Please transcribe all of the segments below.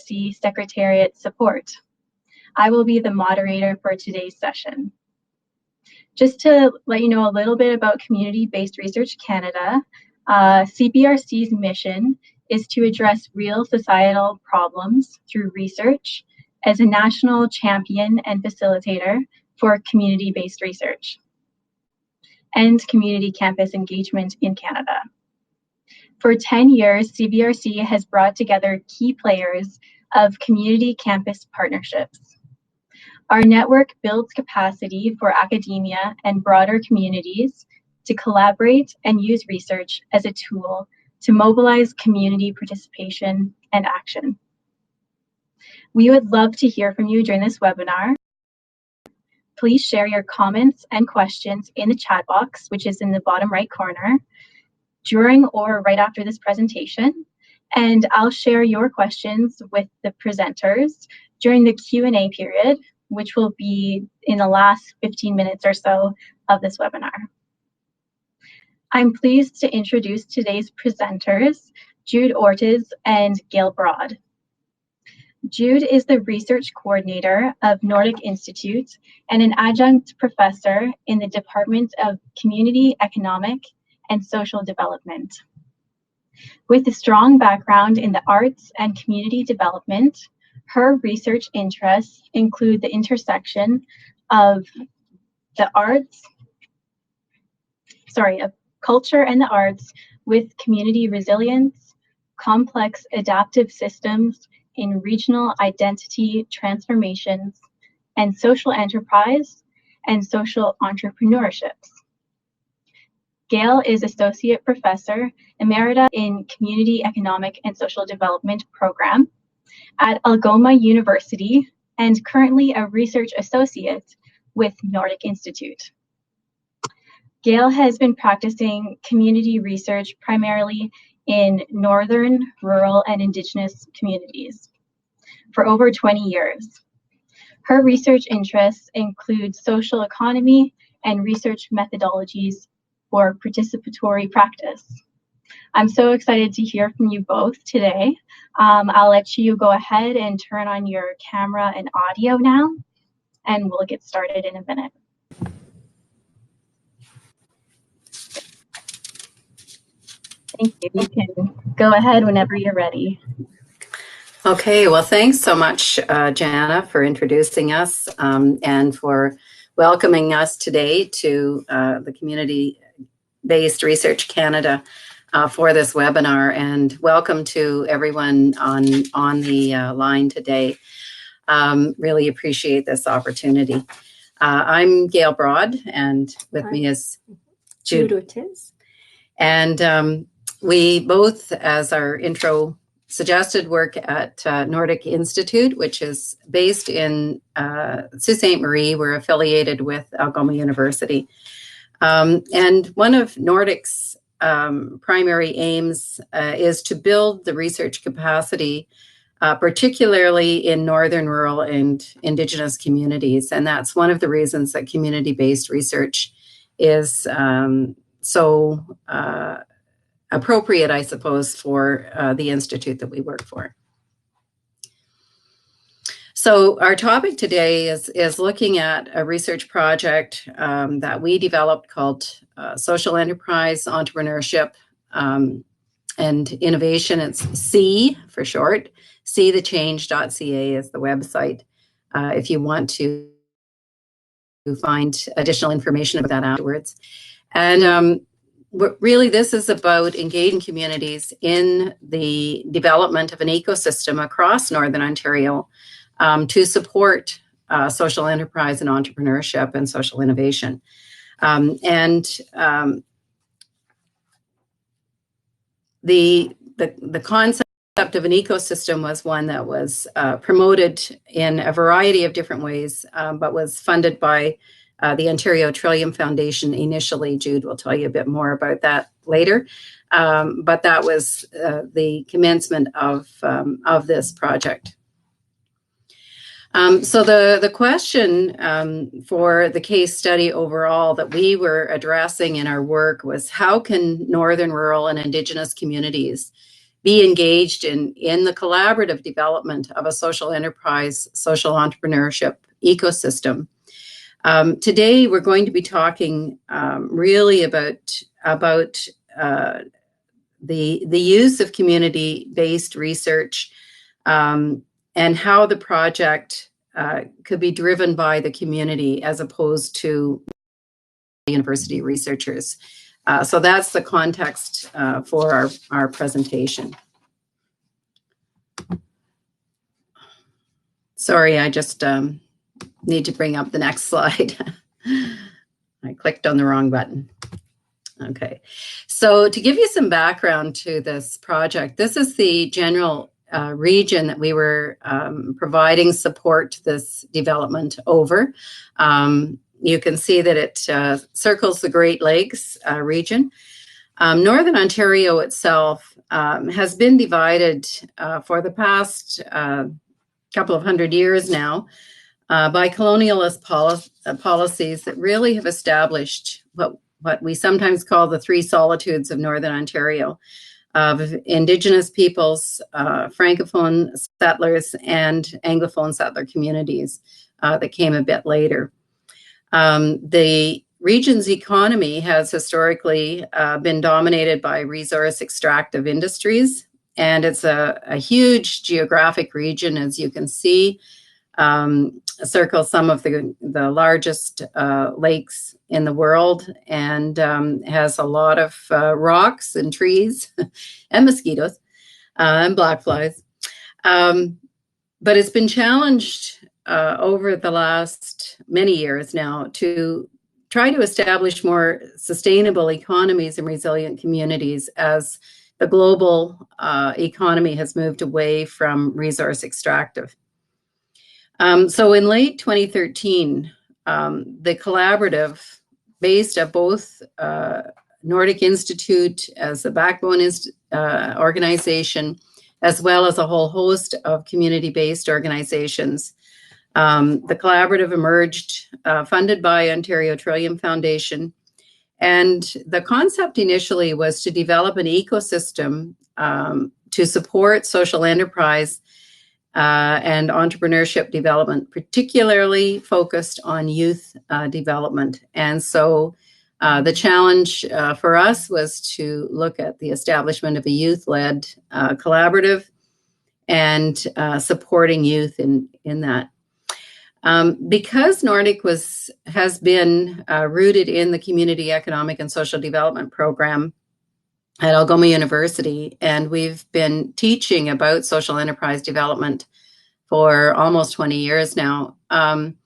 CBRC Secretariat support. I will be the moderator for today's session. Just to let you know a little bit about Community-Based Research Canada, CBRC's mission is to address real societal problems through research as a national champion and facilitator for community-based research and community campus engagement in Canada. For 10 years, CBRC has brought together key players of community campus partnerships. Our network builds capacity for academia and broader communities to collaborate and use research as a tool to mobilize community participation and action. We would love to hear from you during this webinar. Please share your comments and questions in the chat box, which is in the bottom right corner, during or right after this presentation, and I'll share your questions with the presenters during the Q&A period, which will be in the last 15 minutes or so of this webinar. I'm pleased to introduce today's presenters, Jude Ortiz and Gail Broad. Jude is the research coordinator of Nordic Institute and an adjunct professor in the Department of Community, Economic, and Social Development. With a strong background in the arts and community development, her research interests include the intersection of culture and the arts with community resilience, complex adaptive systems in regional identity transformations, and social enterprise and social entrepreneurships. Gail is Associate Professor Emerita in Community Economic and Social Development Program at Algoma University and currently a Research Associate with Nordic Institute. Gail has been practicing community research primarily in Northern, rural, and Indigenous communities for over 20 years. Her research interests include social economy and research methodologies for participatory practice. I'm so excited to hear from you both today. I'll let you go ahead and turn on your camera and audio now, and we'll get started in a minute. Thank you. You can go ahead whenever you're ready. Okay, well, thanks so much, Jana, for introducing us and for welcoming us today to the Community-Based Research Canada for this webinar, and welcome to everyone on the line today. Really appreciate this opportunity. I'm Gail Broad, and with me is Jude Ortiz. And we both, as our intro suggested, work at Nordic Institute, which is based in Sault Ste. Marie. We're affiliated with Algoma University. And one of Nordic's primary aims is to build the research capacity, particularly in Northern, rural, and Indigenous communities. And that's one of the reasons that community-based research is so appropriate, I suppose, for the institute that we work for. So our topic today is looking at a research project that we developed called Social Enterprise, Entrepreneurship, and Innovation. It's C for short. cthechange.ca is the website if you want to find additional information about that afterwards. And really, this is about engaging communities in the development of an ecosystem across Northern Ontario to support social enterprise and entrepreneurship and social innovation. The concept of an ecosystem was one that was promoted in a variety of different ways, but was funded by the Ontario Trillium Foundation initially. Jude will tell you a bit more about that later. But that was the commencement of this project. So the question for the case study overall that we were addressing in our work was, how can Northern, rural, and Indigenous communities be engaged in the collaborative development of a social enterprise, social entrepreneurship ecosystem. Today, we're going to be talking really about the use of community-based research and how the project could be driven by the community as opposed to university researchers. So that's the context for our presentation. Sorry, I just need to bring up the next slide. I clicked on the wrong button. Okay, so to give you some background to this project, this is the general region that we were providing support to this development over. You can see that it circles the Great Lakes region. Northern Ontario itself has been divided for the past couple of hundred years now by colonialist policies that really have established what we sometimes call the three solitudes of Northern Ontario, of Indigenous peoples, Francophone settlers, and Anglophone settler communities that came a bit later. The region's economy has historically been dominated by resource extractive industries, and it's a huge geographic region, as you can see. Circles some of the largest lakes in the world, and has a lot of rocks and trees and mosquitoes and black flies. But it's been challenged over the last many years now to try to establish more sustainable economies and resilient communities as the global economy has moved away from resource extractive. So in late 2013, the collaborative, based at both Nordic Institute as the backbone organization, as well as a whole host of community-based organizations, the collaborative emerged, funded by Ontario Trillium Foundation. And the concept initially was to develop an ecosystem to support social enterprise and entrepreneurship development, particularly focused on youth development. And so the challenge for us was to look at the establishment of a youth-led collaborative and supporting youth in that. Because Nordic has been rooted in the Community Economic and Social Development Program at Algoma University, and we've been teaching about social enterprise development for almost 20 years now. The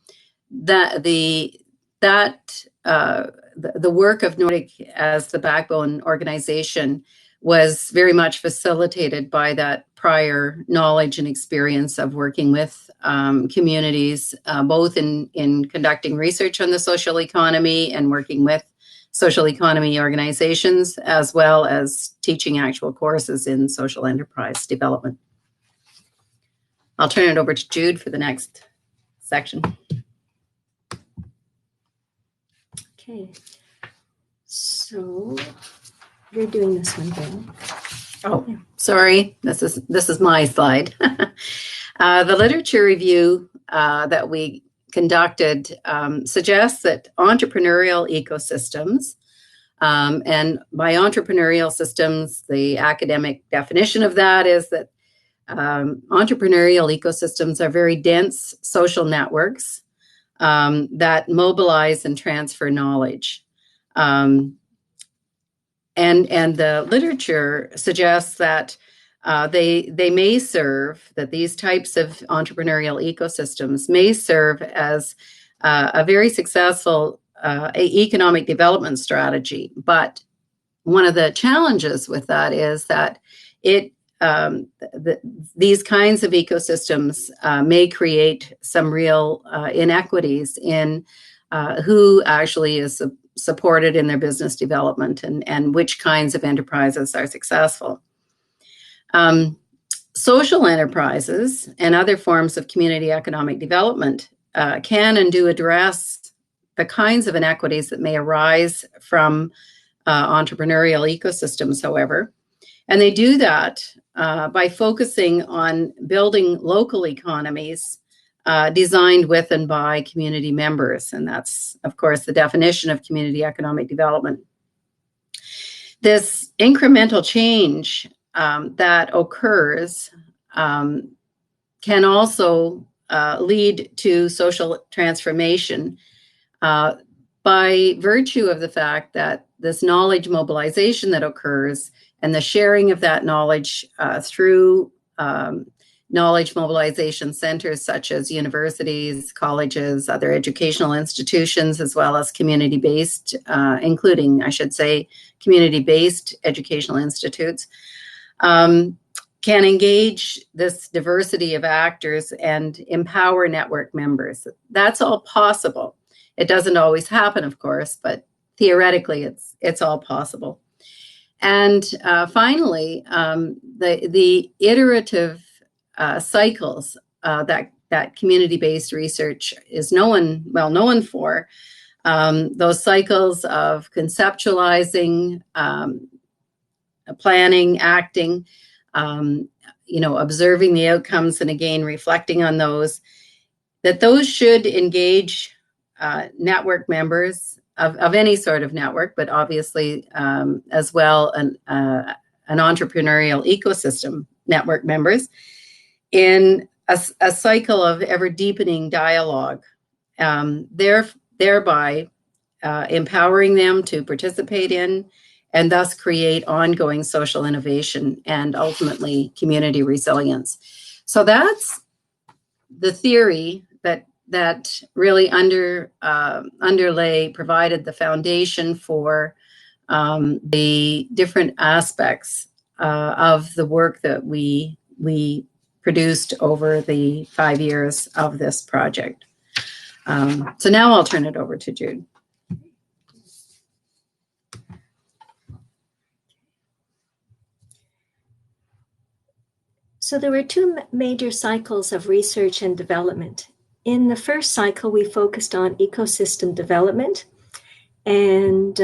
work of Nordic as the backbone organization was very much facilitated by that prior knowledge and experience of working with communities, both in conducting research on the social economy and working with social economy organizations, as well as teaching actual courses in social enterprise development. I'll turn it over to Jude for the next section. Okay, so you're doing this one, Bill. Oh, sorry, this is my slide. The literature review that we conducted suggests that entrepreneurial ecosystems, and by entrepreneurial systems, the academic definition of that is that entrepreneurial ecosystems are very dense social networks that mobilize and transfer knowledge. And the literature suggests that they may serve, that these types of entrepreneurial ecosystems may serve as a very successful economic development strategy. But one of the challenges with that is that these kinds of ecosystems may create some real inequities in who actually is supported in their business development and which kinds of enterprises are successful. Social enterprises and other forms of community economic development can and do address the kinds of inequities that may arise from entrepreneurial ecosystems, however. And they do that by focusing on building local economies designed with and by community members. And that's, of course, the definition of community economic development. This incremental change that occurs can also lead to social transformation by virtue of the fact that this knowledge mobilization that occurs and the sharing of that knowledge through knowledge mobilization centers such as universities, colleges, other educational institutions, as well as community-based, including, I should say, community-based educational institutes, can engage this diversity of actors and empower network members. That's all possible. It doesn't always happen, of course, but theoretically, it's all possible. And finally, the iterative cycles that community-based research is known for, those cycles of conceptualizing, planning, acting, observing the outcomes, and again reflecting on those should engage network members of any sort of network, but obviously as well an entrepreneurial ecosystem network members in a cycle of ever deepening dialogue, thereby empowering them to participate in and thus create ongoing social innovation and ultimately community resilience. So that's the theory that really provided the foundation for the different aspects of the work that we produced over the 5 years of this project. So now I'll turn it over to Jude. So there were two major cycles of research and development. In the first cycle, we focused on ecosystem development, and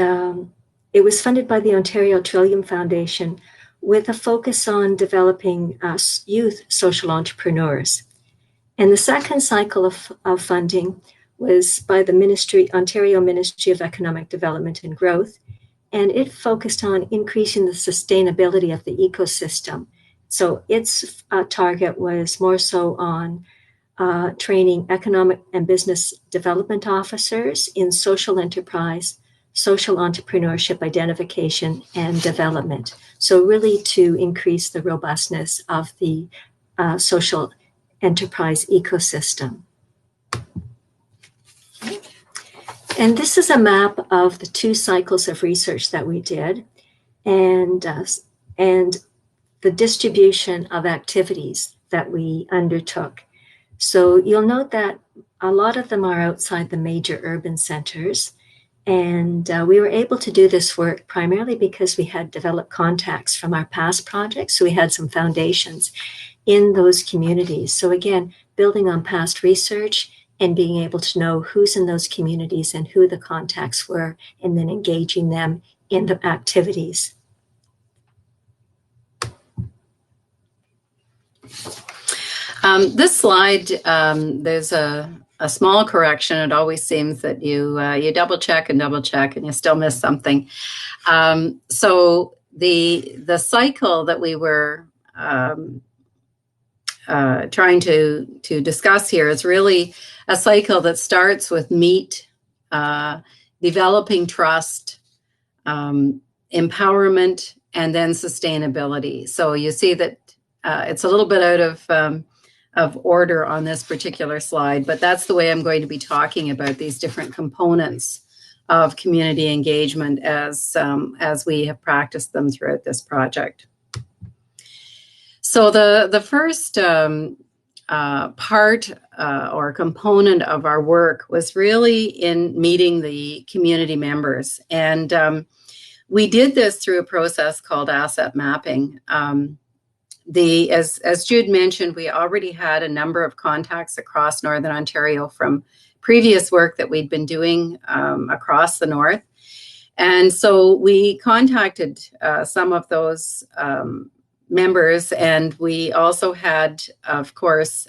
it was funded by the Ontario Trillium Foundation with a focus on developing youth social entrepreneurs. And the second cycle of funding was by the Ontario Ministry of Economic Development and Growth, and it focused on increasing the sustainability of the ecosystem. So its target was more so on training economic and business development officers in social enterprise, social entrepreneurship identification and development. So really to increase the robustness of the social enterprise ecosystem. And this is a map of the two cycles of research that we did and the distribution of activities that we undertook. So you'll note that a lot of them are outside the major urban centers. And we were able to do this work primarily because we had developed contacts from our past projects. So we had some foundations in those communities. So again, building on past research and being able to know who's in those communities and who the contacts were, and then engaging them in the activities. This slide, there's a small correction. It always seems that you double check and you still miss something. So the cycle that we were trying to discuss here is really a cycle that starts with meet, developing trust, empowerment, and then sustainability. So you see that it's a little bit out of order on this particular slide, but that's the way I'm going to be talking about these different components of community engagement as we have practiced them throughout this project. So the first part or component of our work was really in meeting the community members. And we did this through a process called asset mapping. As Jude mentioned, we already had a number of contacts across Northern Ontario from previous work that we'd been doing across the north. And so we contacted some of those members, and we also had, of course,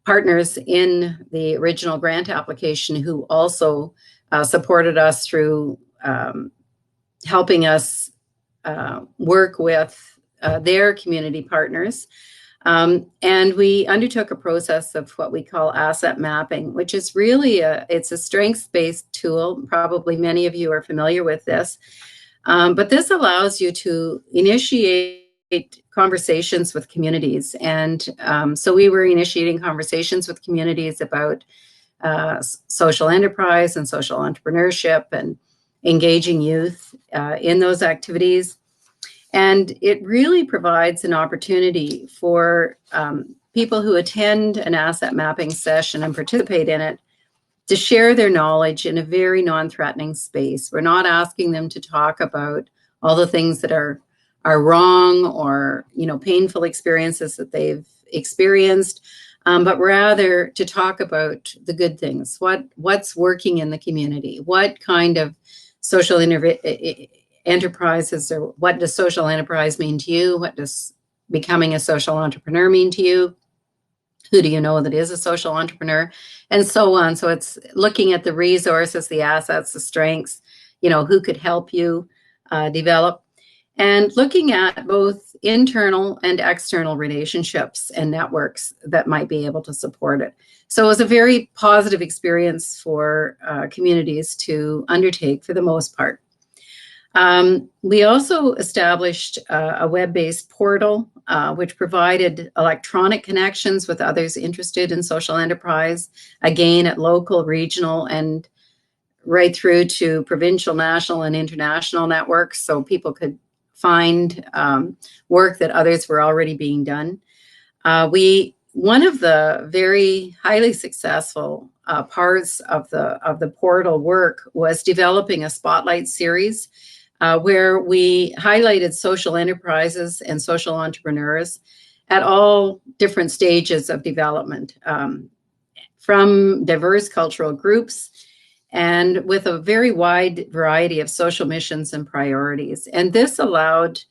partners in the original grant application who also supported us through helping us work with their community partners. And we undertook a process of what we call asset mapping, which is really it's a strengths-based tool. Probably many of you are familiar with this. But this allows you to initiate conversations with communities. And so we were initiating conversations with communities about social enterprise and social entrepreneurship and engaging youth in those activities. And it really provides an opportunity for people who attend an asset mapping session and participate in it to share their knowledge in a very non-threatening space. We're not asking them to talk about all the things that are wrong or, painful experiences that they've experienced, but rather to talk about the good things. What's working in the community? What kind of social enterprises, or what does social enterprise mean to you? What does becoming a social entrepreneur mean to you? Who do you know that is a social entrepreneur? And so on. So it's looking at the resources, the assets, the strengths, who could help you develop, and looking at both internal and external relationships and networks that might be able to support it. So it was a very positive experience for communities to undertake for the most part. We also established a web-based portal which provided electronic connections with others interested in social enterprise, again at local, regional, and right through to provincial, national, and international networks, so people could find work that others were already being done. One of the very highly successful parts of the portal work was developing a spotlight series where we highlighted social enterprises and social entrepreneurs at all different stages of development, from diverse cultural groups and with a very wide variety of social missions and priorities. And this allowed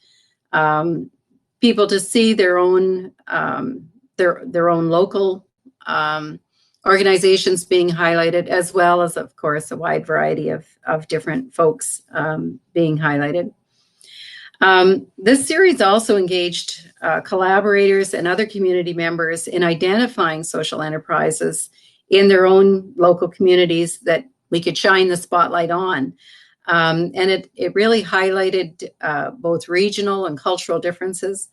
people to see their own local organizations being highlighted, as well as, of course, a wide variety of different folks being highlighted. This series also engaged collaborators and other community members in identifying social enterprises in their own local communities that we could shine the spotlight on. And it really highlighted both regional and cultural differences.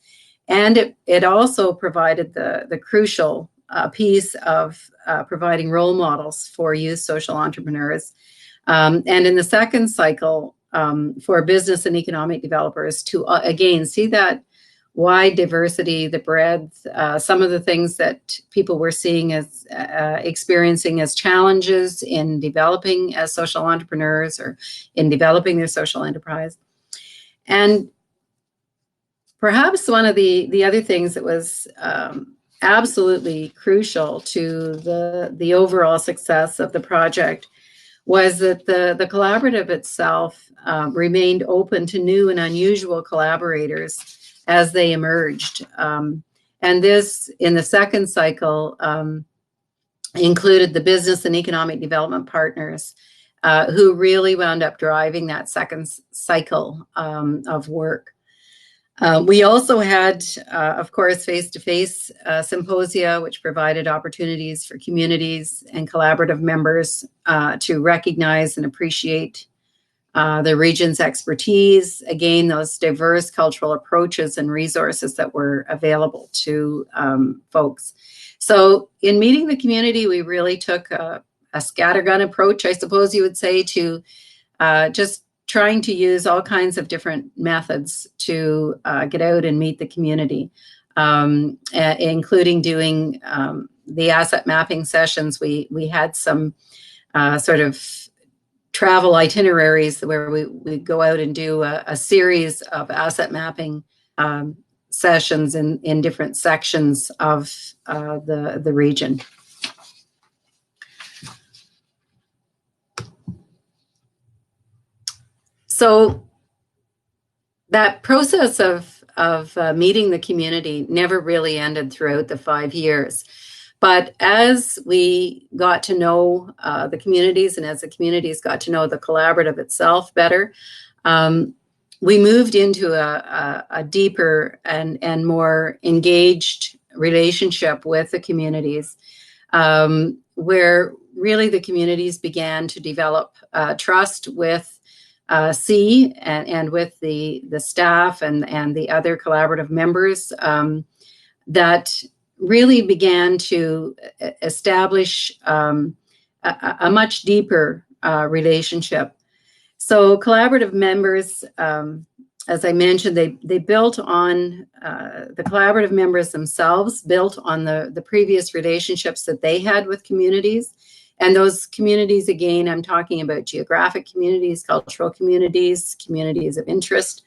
And it also provided the crucial piece of providing role models for youth social entrepreneurs. And in the second cycle, for business and economic developers to, again, see that wide diversity, the breadth, some of the things that people were seeing as experiencing as challenges in developing as social entrepreneurs or in developing their social enterprise. And perhaps one of the other things that was absolutely crucial to the overall success of the project was that the collaborative itself remained open to new and unusual collaborators as they emerged. And this, in the second cycle, included the business and economic development partners who really wound up driving that second cycle of work. We also had, of course, face-to-face symposia, which provided opportunities for communities and collaborative members to recognize and appreciate the region's expertise, again, those diverse cultural approaches and resources that were available to folks. So in meeting the community, we really took a scattergun approach, I suppose you would say, to just trying to use all kinds of different methods to get out and meet the community, including doing the asset mapping sessions. We had some sort of travel itineraries where we go out and do a series of asset mapping sessions in different sections of the region. . 。So that process of meeting the community never really ended throughout the 5 years. But as we got to know the communities, and as the communities got to know the collaborative itself better, we moved into a deeper and more engaged relationship with the communities, where really the communities began to develop trust with C and with the staff and the other collaborative members, that really began to establish a much deeper relationship. So collaborative members, as I mentioned, they built on, the collaborative members themselves built on the previous relationships that they had with communities. And those communities, again, I'm talking about geographic communities, cultural communities, communities of interest.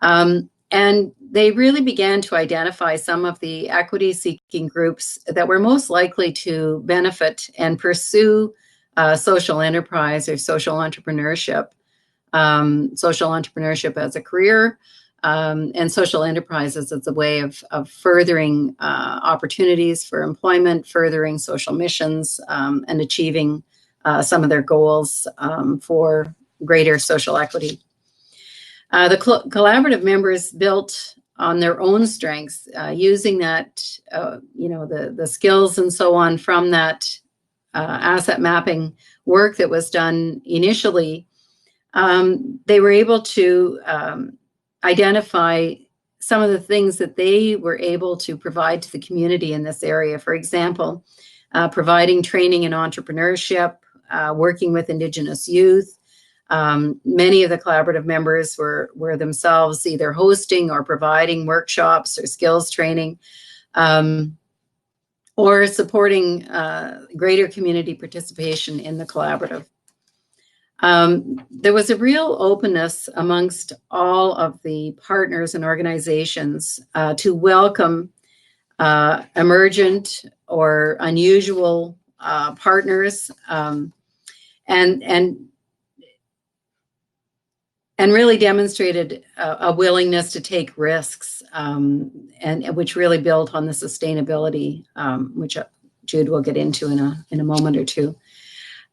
And they really began to identify some of the equity-seeking groups that were most likely to benefit and pursue social enterprise or social entrepreneurship as a career, and social enterprises as a way of furthering opportunities for employment, furthering social missions, and achieving some of their goals for greater social equity. The collaborative members built on their own strengths, using that, the skills and so on from that asset mapping work that was done initially. They were able to identify some of the things that they were able to provide to the community in this area. For example, providing training in entrepreneurship, working with Indigenous youth. Many of the collaborative members were themselves either hosting or providing workshops or skills training, or supporting greater community participation in the collaborative. There was a real openness amongst all of the partners and organizations to welcome emergent or unusual partners, and really demonstrated a willingness to take risks, and which really built on the sustainability, which Jude will get into in a moment or two.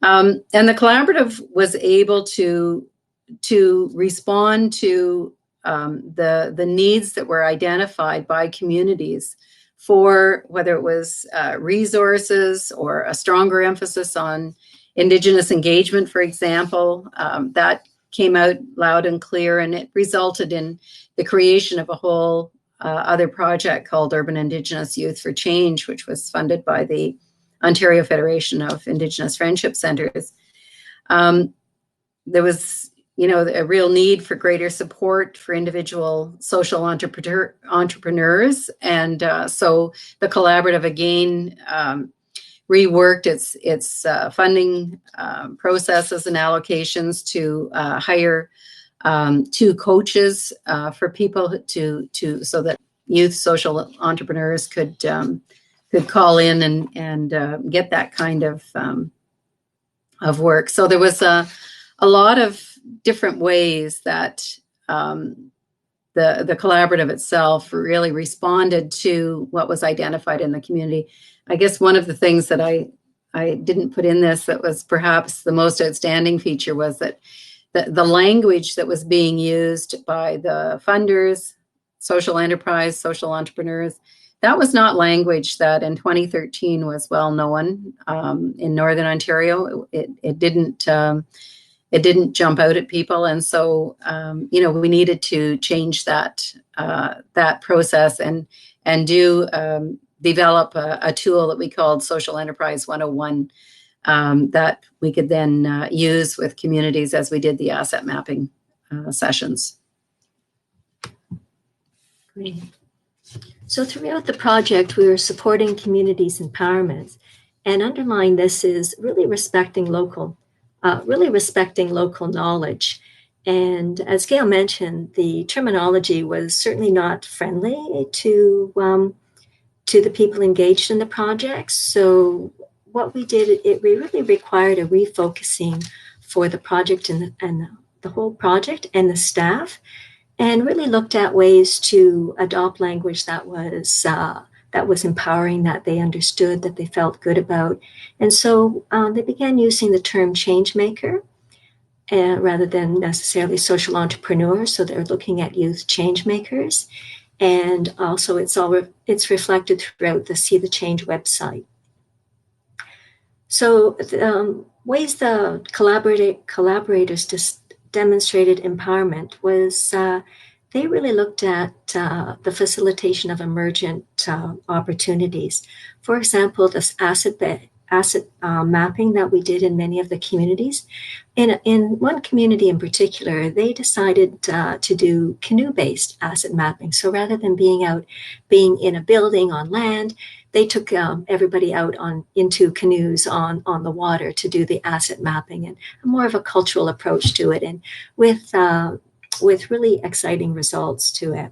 And the collaborative was able to respond to the needs that were identified by communities for whether it was resources or a stronger emphasis on Indigenous engagement, for example. That came out loud and clear, and it resulted in the creation of a whole other project called Urban Indigenous Youth for Change, which was funded by the Ontario Federation of Indigenous Friendship Centres. There was, a real need for greater support for individual social entrepreneurs. And so the collaborative, again, reworked its funding processes and allocations to hire 2 coaches for people so that youth social entrepreneurs could call in and get that kind of work. So there was a lot of different ways that the collaborative itself really responded to what was identified in the community. I guess one of the things that I didn't put in this that was perhaps the most outstanding feature was that the language that was being used by the funders, social enterprise, social entrepreneurs, that was not language that in 2013 was well known in Northern Ontario. It didn't jump out at people, and so we needed to change that process and develop a tool that we called Social Enterprise 101 that we could then use with communities as we did the asset mapping sessions. Great. So throughout the project, we were supporting communities' empowerment, and underlying this is really respecting local knowledge. And as Gail mentioned, the terminology was certainly not friendly to the people engaged in the project. So what we did, it really required a refocusing for the project and the whole project and the staff, and really looked at ways to adopt language that was empowering, that they understood, that they felt good about. And so they began using the term change maker rather than necessarily social entrepreneurs. So they're looking at youth change makers. And also it's reflected throughout the See the Change website. So ways the collaborators demonstrated empowerment was they really looked at the facilitation of emergent opportunities. For example, this asset mapping that we did in many of the communities. In one community in particular, they decided to do canoe-based asset mapping. So rather than being in a building on land, they took everybody out into canoes on the water to do the asset mapping, and more of a cultural approach to it, and with really exciting results to it.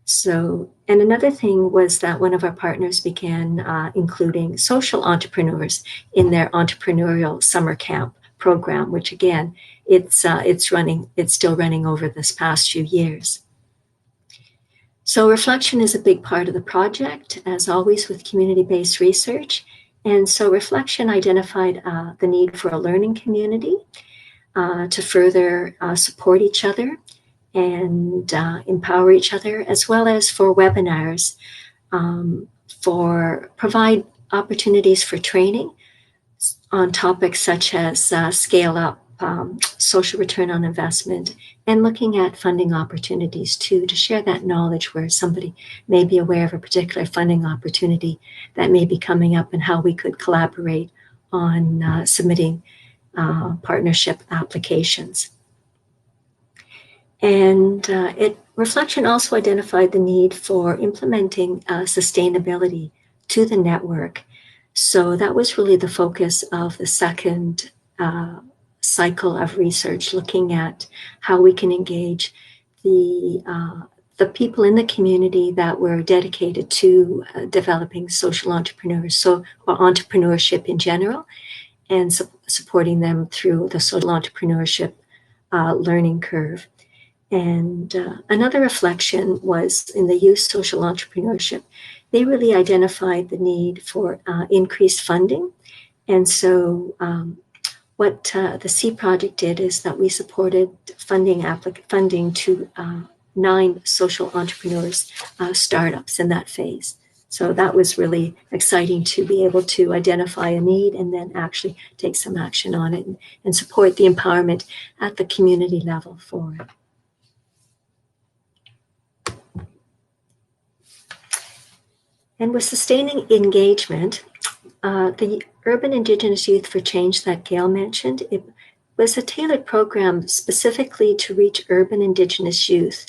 So, and another thing was that one of our partners began including social entrepreneurs in their entrepreneurial summer camp program, which again, it's still running over this past few years. So reflection is a big part of the project, as always with community-based research. And so reflection identified the need for a learning community to further support each other and empower each other, as well as for webinars, provide opportunities for training on topics such as scale up, social return on investment, and looking at funding opportunities too, to share that knowledge where somebody may be aware of a particular funding opportunity that may be coming up and how we could collaborate on submitting partnership applications. And reflection also identified the need for implementing sustainability to the network. So that was really the focus of the second cycle of research, looking at how we can engage the people in the community that were dedicated to developing social entrepreneurs, or entrepreneurship in general, and supporting them through the social entrepreneurship learning curve. And another reflection was in the youth social entrepreneurship. They really identified the need for increased funding. And so what the C project did is that we supported funding to 9 social entrepreneurs startups in that phase. So that was really exciting to be able to identify a need and then actually take some action on it and support the empowerment at the community level for it. And with sustaining engagement, the Urban Indigenous Youth for Change that Gail mentioned, it was a tailored program specifically to reach urban Indigenous youth.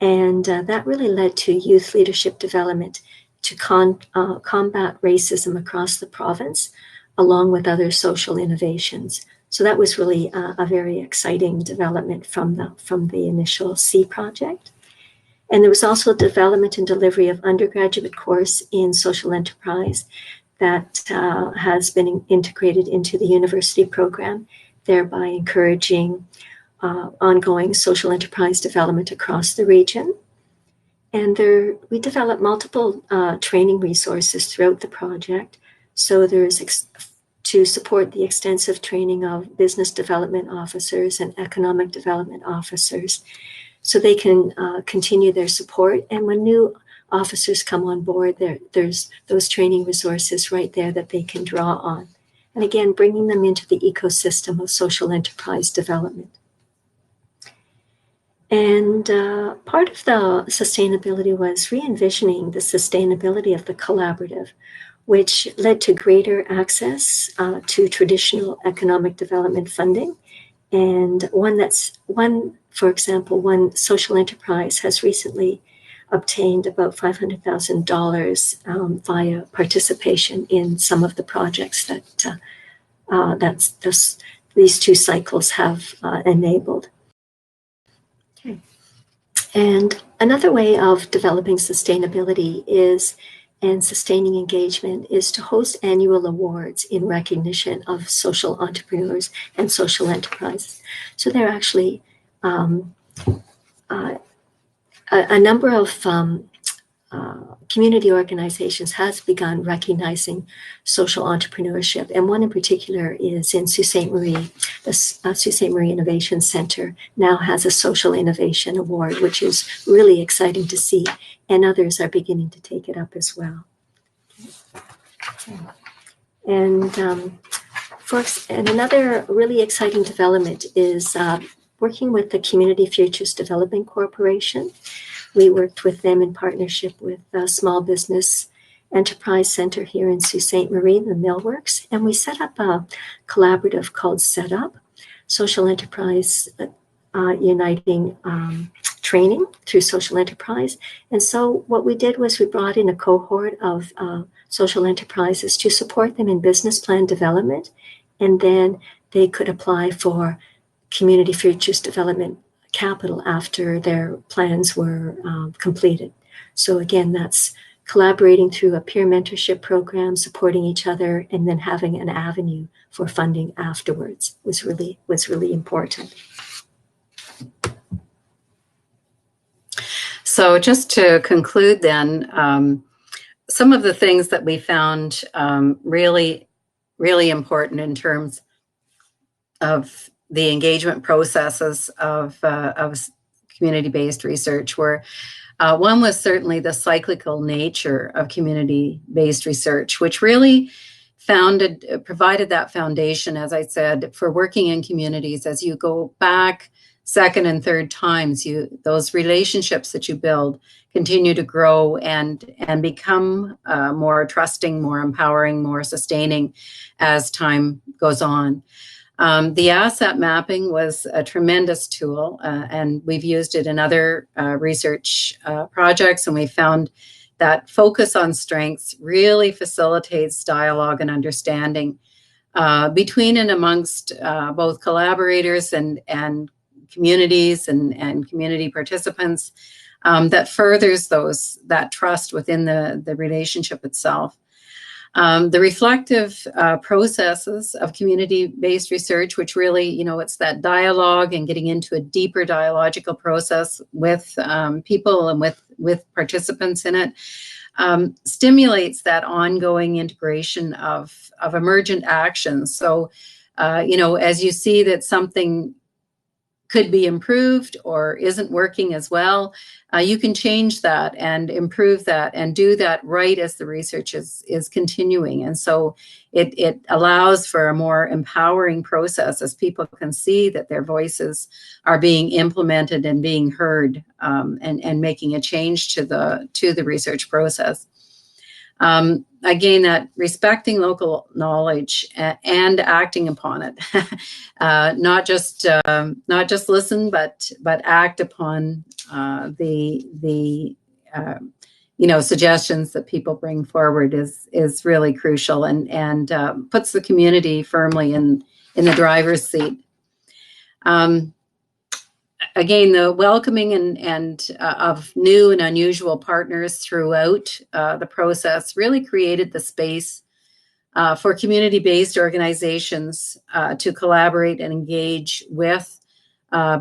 And that really led to youth leadership development to combat racism across the province, along with other social innovations. So that was really a very exciting development from the initial C project. And there was also development and delivery of undergraduate course in social enterprise that has been integrated into the university program, thereby encouraging ongoing social enterprise development across the region. And we developed multiple training resources throughout the project. So there's to support the extensive training of business development officers and economic development officers, so they can continue their support. And when new officers come on board, there's those training resources right there that they can draw on. And again, bringing them into the ecosystem of social enterprise development. And part of the sustainability was re-envisioning the sustainability of the collaborative, which led to greater access to traditional economic development funding. And for example, one social enterprise has recently obtained about $500,000 via participation in some of the projects that these 2 cycles have enabled. Okay. And another way of developing sustainability is and sustaining engagement is to host annual awards in recognition of social entrepreneurs and social enterprises. So there are actually a number of community organizations has begun recognizing social entrepreneurship, and one in particular is in Sault Ste. Marie. The Sault Ste. Marie Innovation Center now has a Social Innovation Award, which is really exciting to see, and others are beginning to take it up as well. And another really exciting development is working with the Community Futures Development Corporation. We worked with them in partnership with the Small Business Enterprise Center here in Sault Ste. Marie, the Millworks, and we set up a collaborative called Set Up, Social Enterprise Uniting Training through Social Enterprise. And so what we did was we brought in a cohort of social enterprises to support them in business plan development, and then they could apply for Community Futures Development capital after their plans were completed. So again, that's collaborating through a peer mentorship program, supporting each other, and then having an avenue for funding afterwards was really important. So just to conclude then, some of the things that we found really, really important in terms of the engagement processes of community-based research were, one was certainly the cyclical nature of community-based research, which really provided that foundation, as I said, for working in communities. As you go back second and third times, those relationships that you build continue to grow and become more trusting, more empowering, more sustaining as time goes on. The asset mapping was a tremendous tool, and we've used it in other research projects, and we found that focus on strengths really facilitates dialogue and understanding between and amongst both collaborators and communities and community participants, that furthers that trust within the relationship itself. The reflective processes of community-based research, which really, it's that dialogue and getting into a deeper dialogical process with people and with participants in it, stimulates that ongoing integration of emergent actions. So, as you see that something could be improved or isn't working as well, you can change that and improve that and do that right as the research is continuing. And so it allows for a more empowering process as people can see that their voices are being implemented and being heard, and making a change to the research process. Again, that respecting local knowledge and acting upon it, not just listen, but act upon the suggestions that people bring forward is really crucial and puts the community firmly in the driver's seat. Again, the welcoming and of new and unusual partners throughout the process really created the space for community-based organizations to collaborate and engage with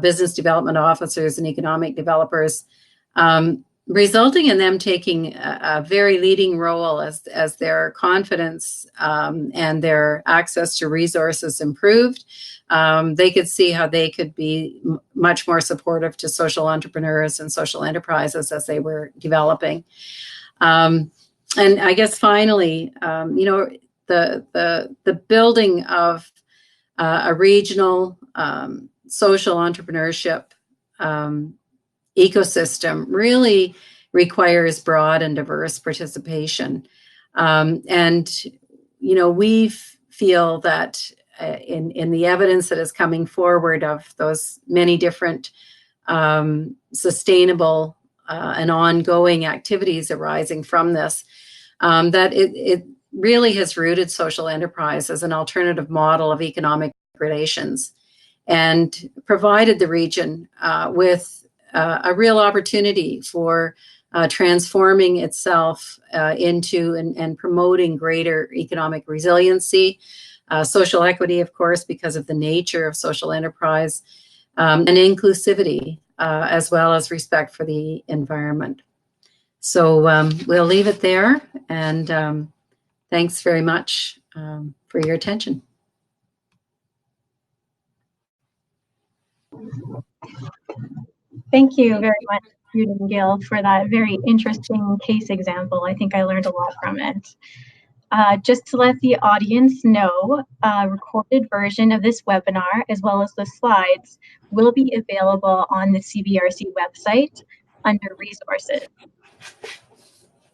business development officers and economic developers, resulting in them taking a very leading role as their confidence and their access to resources improved. They could see how they could be much more supportive to social entrepreneurs and social enterprises as they were developing. And I guess finally, the building of a regional social entrepreneurship ecosystem really requires broad and diverse participation. We feel that in the evidence that is coming forward of those many different sustainable and ongoing activities arising from this, that it really has rooted social enterprise as an alternative model of economic relations and provided the region with a real opportunity for transforming itself into and promoting greater economic resiliency, social equity, of course, because of the nature of social enterprise, and inclusivity, as well as respect for the environment. So we'll leave it there, and thanks very much for your attention. Thank you very much, Jude and Gail, for that very interesting case example. I think I learned a lot from it. Just to let the audience know, a recorded version of this webinar, as well as the slides, will be available on the CBRC website under resources.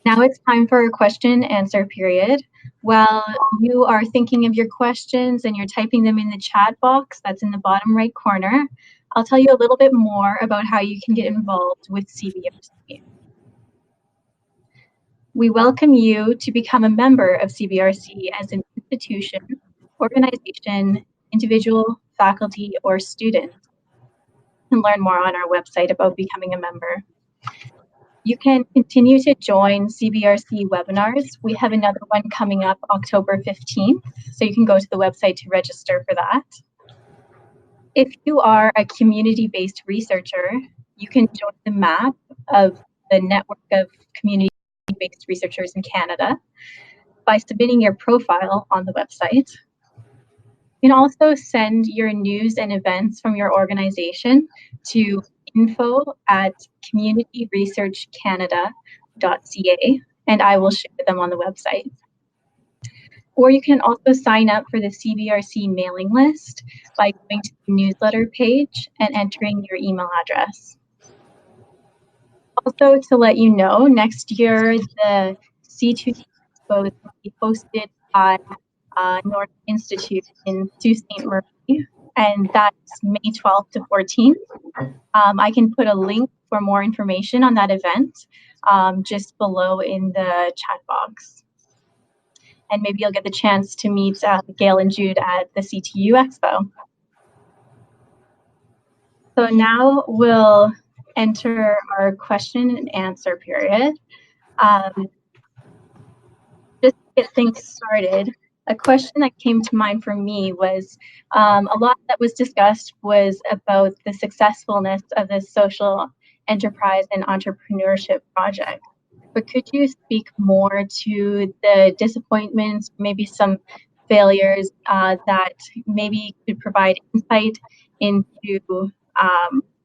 Now it's time for a question and answer period. While you are thinking of your questions and you're typing them in the chat box that's in the bottom right corner, I'll tell you a little bit more about how you can get involved with CBRC. We welcome you to become a member of CBRC as an institution, organization, individual, faculty, or student. You can learn more on our website about becoming a member. You can continue to join CBRC webinars. We have another one coming up October 15th, so you can go to the website to register for that. If you are a community-based researcher, you can join the map of the network of community-based researchers in Canada by submitting your profile on the website. You can also send your news and events from your organization to info@communityresearchcanada.ca, and I will share them on the website. Or you can also sign up for the CBRC mailing list by going to the newsletter page and entering your email address. Also, to let you know, next year the C2 Expo will be hosted by North Institute in Sault Ste. Marie, and that's May 12th to 14th. I can put a link for more information on that event just below in the chat box. And maybe you'll get the chance to meet Gail and Jude at the CTU Expo. So now we'll enter our question and answer period. Just to get things started, a question that came to mind for me was a lot that was discussed was about the successfulness of this social enterprise and entrepreneurship project. But could you speak more to the disappointments, maybe some failures that maybe could provide insight into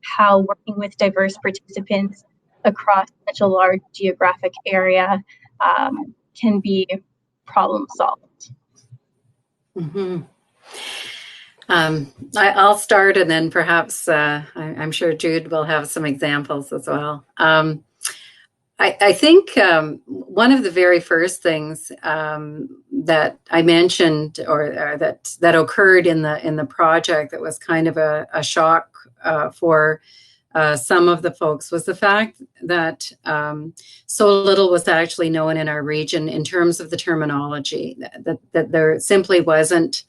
how working with diverse participants across such a large geographic area can be problem solved? Mm-hmm. I'll start, and then perhaps I'm sure Jude will have some examples as well. I think one of the very first things that I mentioned, or that occurred in the project that was kind of a shock for some of the folks, was the fact that so little was actually known in our region in terms of the terminology, that there simply wasn't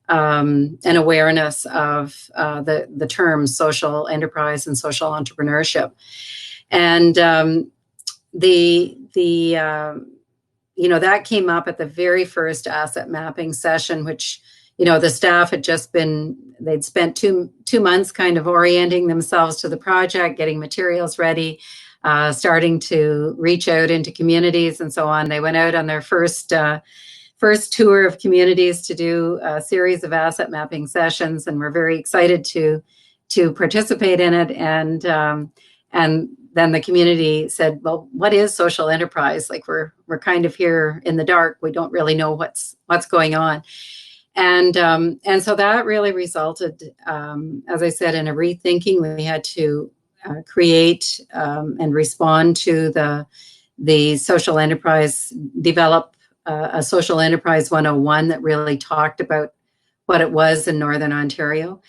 an awareness of the terms social enterprise and social entrepreneurship. And that came up at the very first asset mapping session, which, the staff had they'd spent two months kind of orienting themselves to the project, getting materials ready, starting to reach out into communities and so on. They went out on their first tour of communities to do a series of asset mapping sessions, and we're very excited to participate in it. And then the community said, well, what is social enterprise? Like we're kind of here in the dark. We don't really know what's going on. And so that really resulted, as I said, in a rethinking. We had to create and respond to the social enterprise, develop a social enterprise 101 that really talked about what it was in Northern Ontario.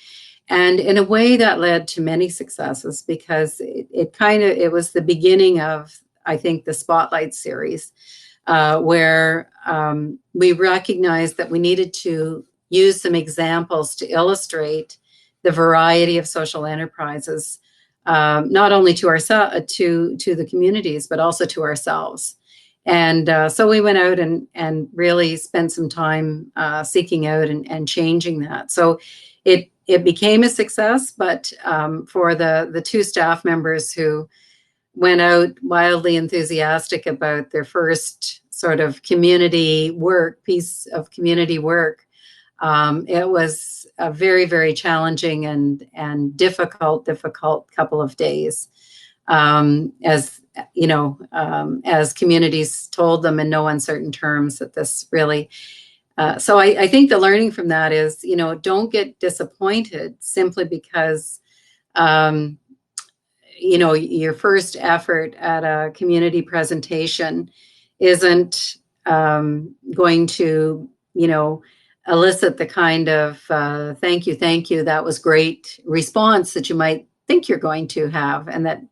And in a way that led to many successes, because it was the beginning of, I think, the Spotlight series, where we recognized that we needed to use some examples to illustrate the variety of social enterprises not only to the communities, but also to ourselves. And so we went out and really spent some time seeking out and changing that. So it became a success, but for the two staff members who went out wildly enthusiastic about their first sort of piece of community work, it was a very, very challenging and difficult couple of days. As you know, as communities told them in no uncertain terms that this really. So I think the learning from that is, don't get disappointed simply because, your first effort at a community presentation isn't going to, elicit the kind of thank you, that was great response that you might think you're going to have. And that,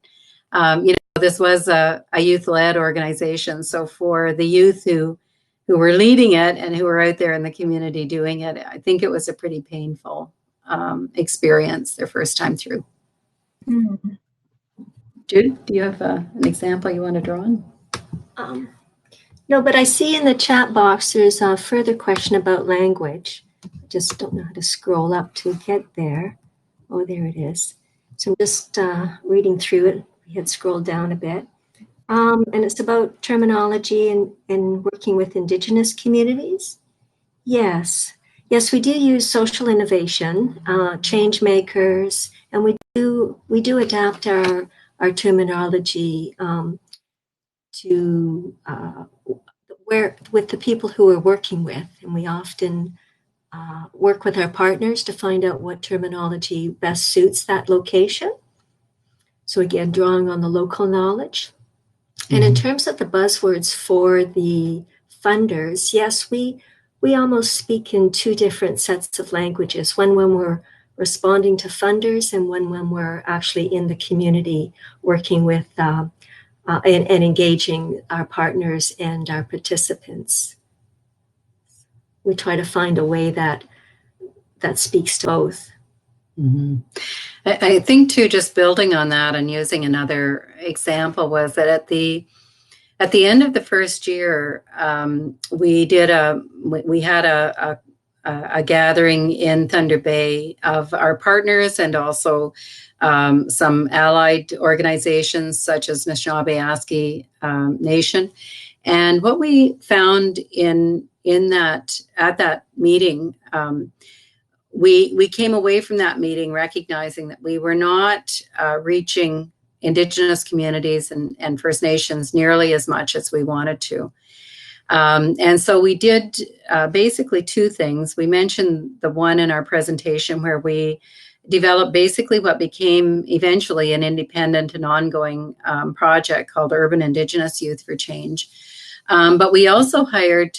this was a youth-led organization. So for the youth who were leading it and who were out there in the community doing it, I think it was a pretty painful experience their first time through. Mm-hmm. Judith, do you have an example you want to draw on? No, but I see in the chat box there's a further question about language. I just don't know how to scroll up to get there. Oh, there it is. So I'm just reading through it. We had scrolled down a bit. And it's about terminology and working with Indigenous communities. Yes, we do use social innovation, change makers, and we do adapt our terminology to where with the people who we're working with, and we often work with our partners to find out what terminology best suits that location. So again, drawing on the local knowledge. Mm-hmm. And in terms of the buzzwords for the funders, yes, we almost speak in two different sets of languages, one when we're responding to funders and one when we're actually in the community working with and engaging our partners and our participants. We try to find a way that speaks to both. Mm-hmm. I think too, just building on that and using another example, was that at the end of the first year, we had a gathering in Thunder Bay of our partners and also some allied organizations such as Anishinaabe Nation. And what we found at that meeting, we came away from that meeting recognizing that we were not reaching Indigenous communities and First Nations nearly as much as we wanted to. And so we did basically two things. We mentioned the one in our presentation where we developed basically what became eventually an independent and ongoing project called Urban Indigenous Youth for Change. But we also hired,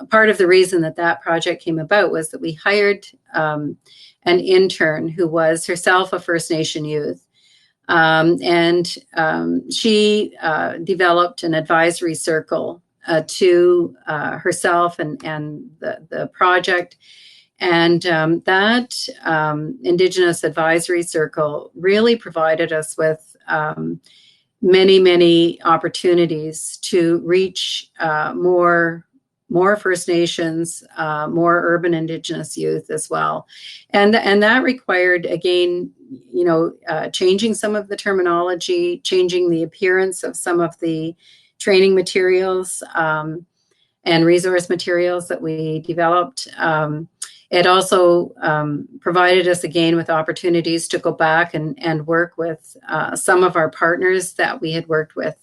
part of the reason that project came about was that we hired an intern who was herself a First Nation youth. And she developed an advisory circle to herself and the project. And that Indigenous advisory circle really provided us with many, many opportunities to reach more First Nations, more urban Indigenous youth as well. And that required, again, changing some of the terminology, changing the appearance of some of the training materials and resource materials that we developed. It also provided us again with opportunities to go back and work with some of our partners that we had worked with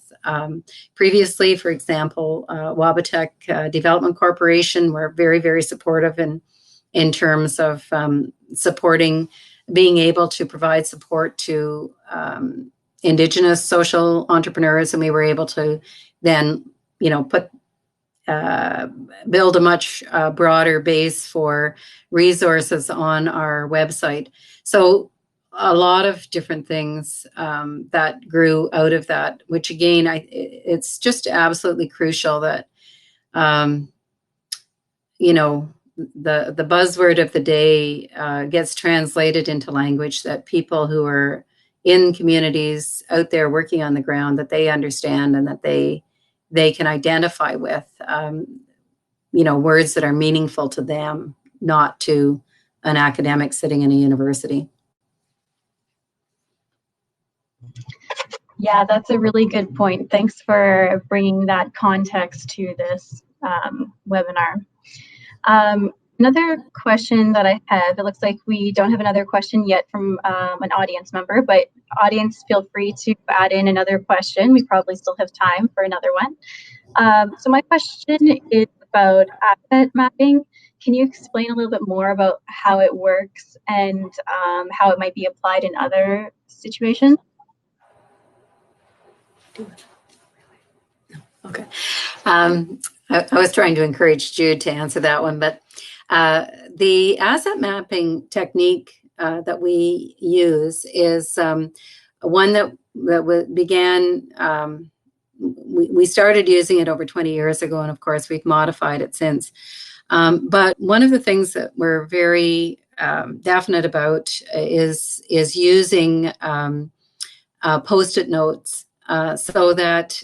previously. For example, Wabatek Development Corporation were very, very supportive in terms of supporting, being able to provide support to Indigenous social entrepreneurs, and we were able to then, build a much broader base for resources on our website. So a lot of different things that grew out of that, which again, it's just absolutely crucial that, the buzzword of the day gets translated into language that people who are in communities out there working on the ground that they understand and that they can identify with, words that are meaningful to them, not to an academic sitting in a university. Yeah, that's a really good point. Thanks for bringing that context to this webinar. Another question that I have, it looks like we don't have another question yet from an audience member, but audience, feel free to add in another question. We probably still have time for another one. So my question is about asset mapping. Can you explain a little bit more about how it works and how it might be applied in other situations? Okay. I was trying to encourage Jude to answer that one, but the asset mapping technique that we use is one that began, we started using it over 20 years ago, and of course we've modified it since. But one of the things that we're very definite about is using Post-it notes so that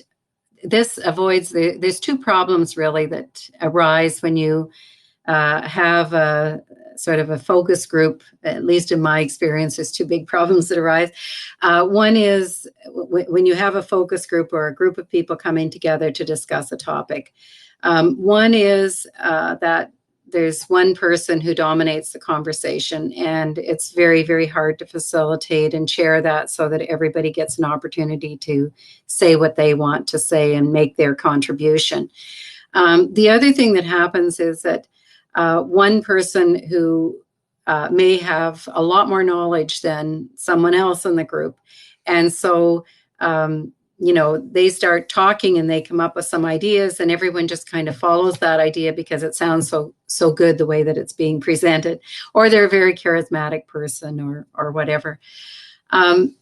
this avoids there's two problems really that arise when you have a sort of a focus group. At least in my experience, there's two big problems that arise. One is when you have a focus group or a group of people coming together to discuss a topic. One is that there's one person who dominates the conversation, and it's very, very hard to facilitate and share that so that everybody gets an opportunity to say what they want to say and make their contribution. The other thing that happens is that one person who may have a lot more knowledge than someone else in the group, and so they start talking and they come up with some ideas, and everyone just kind of follows that idea because it sounds so good the way that it's being presented, or they're a very charismatic person or whatever.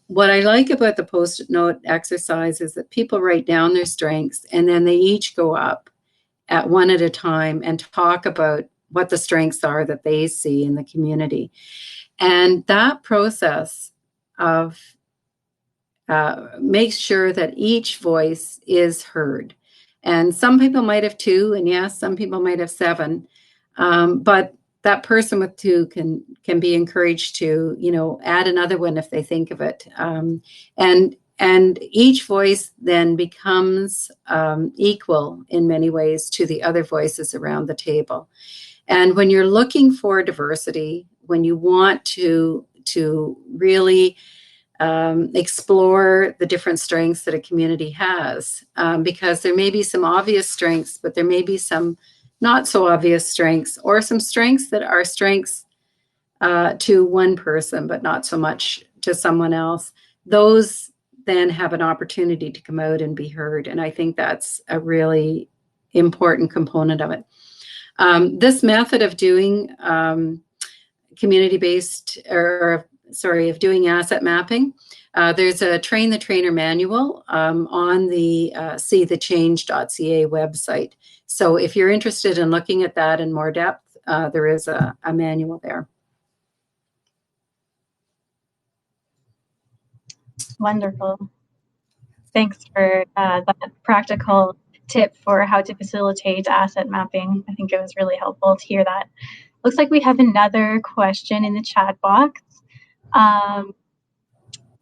What I like about the Post-it note exercise is that people write down their strengths, and then they each go up at one at a time and talk about what the strengths are that they see in the community. And that process of makes sure that each voice is heard. And some people might have two, and yes, some people might have seven, but that person with two can be encouraged to, add another one if they think of it. And each voice then becomes equal in many ways to the other voices around the table. And when you're looking for diversity, when you want to really explore the different strengths that a community has, because there may be some obvious strengths, but there may be some not so obvious strengths, or some strengths that are strengths to one person, but not so much to someone else. Those then have an opportunity to come out and be heard. And I think that's a really important component of it. This method of doing community-based, of doing asset mapping, there's a Train the Trainer manual on the seethechange.ca website. So if you're interested in looking at that in more depth, there is a manual there. Wonderful. Thanks for that practical tip for how to facilitate asset mapping. I think it was really helpful to hear that. Looks like we have another question in the chat box.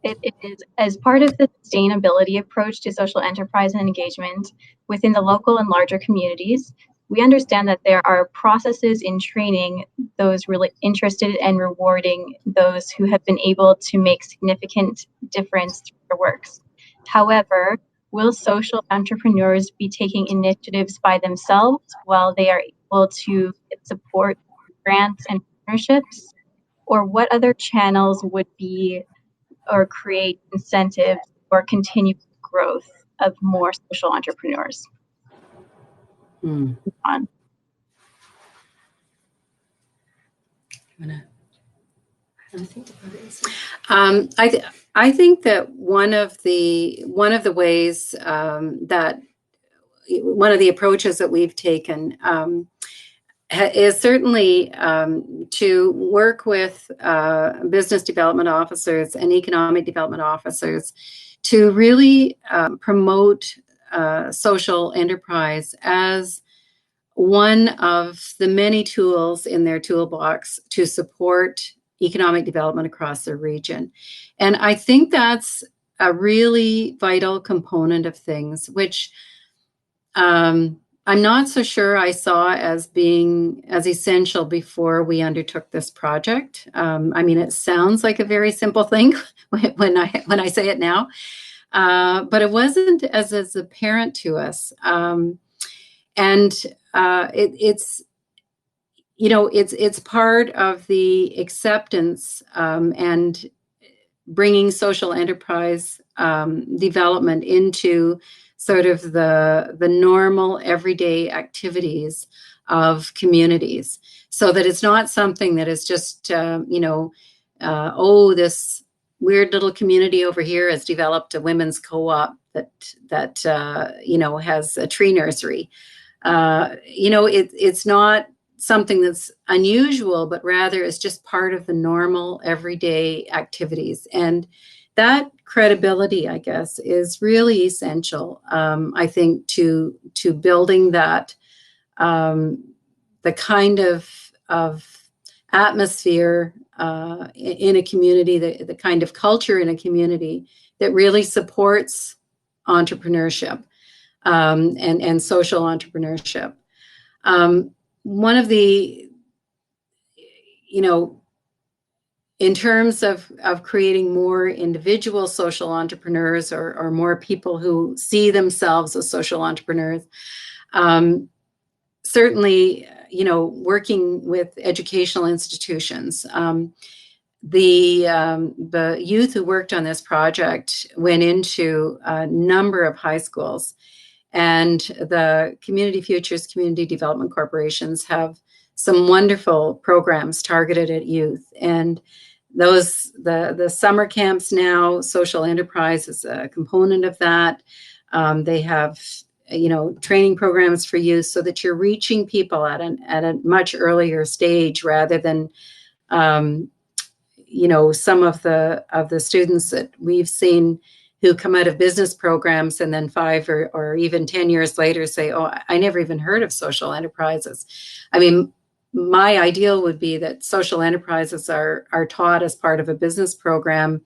It is, as part of the sustainability approach to social enterprise and engagement within the local and larger communities, we understand that there are processes in training those really interested and rewarding those who have been able to make significant difference through their works. However, will social entrepreneurs be taking initiatives by themselves while they are able to support grants and partnerships? Or what other channels would be or create incentives or continued growth of more social entrepreneurs? I think that one of the ways that one of the approaches that we've taken, is certainly to work with business development officers and economic development officers to really promote social enterprise as one of the many tools in their toolbox to support economic development across the region. And I think that's a really vital component of things, which I'm not so sure I saw as being as essential before we undertook this project. I mean, it sounds like a very simple thing when I say it now, but it wasn't as apparent to us. It's it's part of the acceptance and bringing social enterprise development into sort of the normal everyday activities of communities, so that it's not something that is just this weird little community over here has developed a women's co-op that has a tree nursery. It's not something that's unusual, but rather is just part of the normal everyday activities. And that credibility, I guess, is really essential, I think, to building that, the kind of atmosphere in a community, the kind of culture in a community that really supports entrepreneurship and social entrepreneurship. One of the, in terms of creating more individual social entrepreneurs or more people who see themselves as social entrepreneurs, certainly, working with educational institutions. The youth who worked on this project went into a number of high schools, and the Community Futures Community Development Corporations have some wonderful programs targeted at youth. And the summer camps now, social enterprise is a component of that. They have training programs for youth, so that you're reaching people at a much earlier stage, rather than some of the students that we've seen who come out of business programs and then 5 or even 10 years later say, oh, I never even heard of social enterprises. I mean, my ideal would be that social enterprises are taught as part of a business program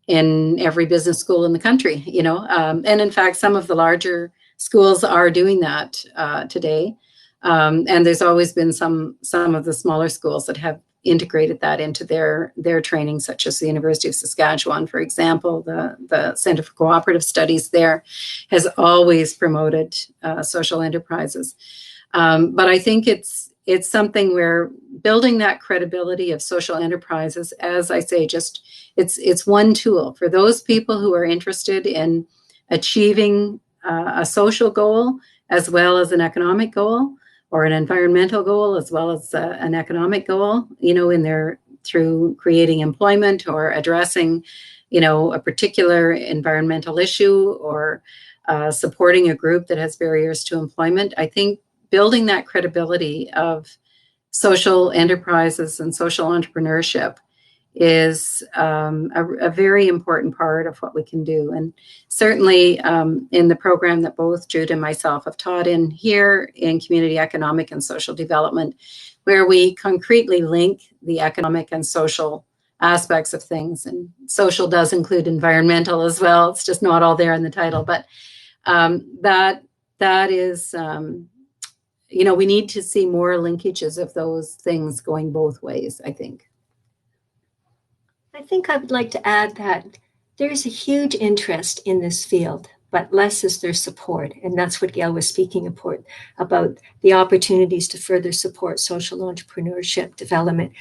in every business school in the country, and in fact, some of the larger schools are doing that today. And there's always been some of the smaller schools that have integrated that into their training, such as the University of Saskatchewan, for example. The Centre for Cooperative Studies there has always promoted social enterprises. But I think it's something where building that credibility of social enterprises, as I say, it's one tool for those people who are interested in achieving a social goal as well as an economic goal, or an environmental goal as well as an economic goal, through creating employment or addressing, a particular environmental issue, or supporting a group that has barriers to employment. I think building that credibility of social enterprises and social entrepreneurship is a very important part of what we can do. And certainly in the program that both Jude and myself have taught in here in community economic and social development, where we concretely link the economic and social aspects of things. And social does include environmental as well. It's just not all there in the title, but that is, we need to see more linkages of those things going both ways, I think. I think I would like to add that there's a huge interest in this field, but less is there support. And that's what Gail was speaking about, the opportunities to further support social entrepreneurship development.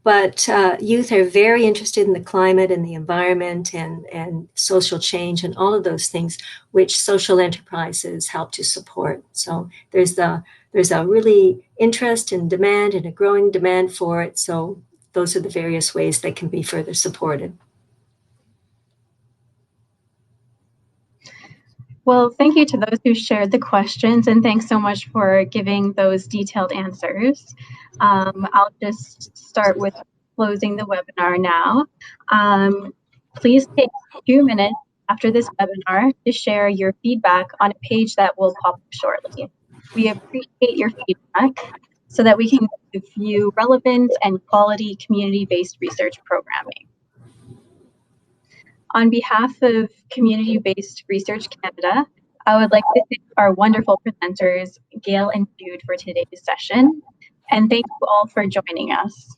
But youth are very interested in the climate and the environment and social change and all of those things, which social enterprises help to support. So there's a really interest and demand and a growing demand for it. So those are the various ways they can be further supported. Well, thank you to those who shared the questions, and thanks so much for giving those detailed answers. I'll just start with closing the webinar now. Please take 2 minutes after this webinar to share your feedback on a page that will pop up shortly. We appreciate your feedback so that we can give you relevant and quality community-based research programming. On behalf of Community-Based Research Canada, I would like to thank our wonderful presenters, Gail and Jude, for today's session. And thank you all for joining us.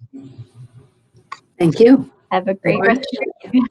Thank you. Have a great rest of your day.